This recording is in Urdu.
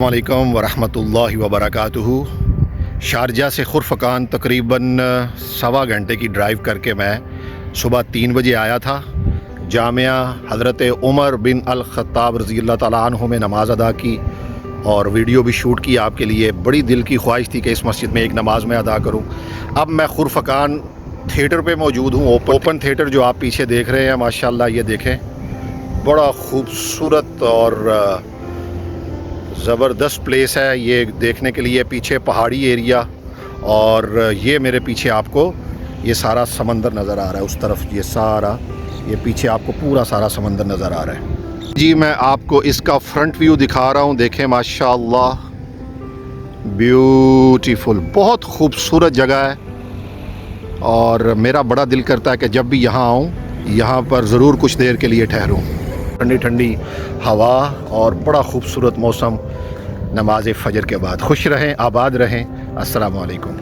السلام علیکم ورحمۃ اللہ وبرکاتہ۔ شارجہ سے خرفکان تقریباً 1.25 گھنٹے کی ڈرائیو کر کے میں صبح 3 بجے آیا تھا۔ جامعہ حضرت عمر بن الخطاب رضی اللہ تعالیٰ عنہ میں نماز ادا کی اور ویڈیو بھی شوٹ کی آپ کے لیے۔ بڑی دل کی خواہش تھی کہ اس مسجد میں ایک نماز میں ادا کروں۔ اب میں خرفکان تھیٹر پہ موجود ہوں، اوپن تھیٹر جو آپ پیچھے دیکھ رہے ہیں ماشاءاللہ، یہ دیکھیں بڑا خوبصورت اور زبردست پلیس ہے یہ دیکھنے کے لیے۔ پیچھے پہاڑی ایریا اور یہ میرے پیچھے آپ کو یہ سارا سمندر نظر آ رہا ہے، اس طرف یہ پیچھے آپ کو پورا سارا سمندر نظر آ رہا ہے۔ جی میں آپ کو اس کا فرنٹ ویو دکھا رہا ہوں، دیکھیں ماشاءاللہ بیوٹیفل، بہت خوبصورت جگہ ہے اور میرا بڑا دل کرتا ہے کہ جب بھی یہاں آؤں یہاں پر ضرور کچھ دیر کے لیے ٹھہروں۔ ٹھنڈی ٹھنڈی ہوا اور بڑا خوبصورت موسم نماز فجر کے بعد۔ خوش رہیں، آباد رہیں، السلام علیکم۔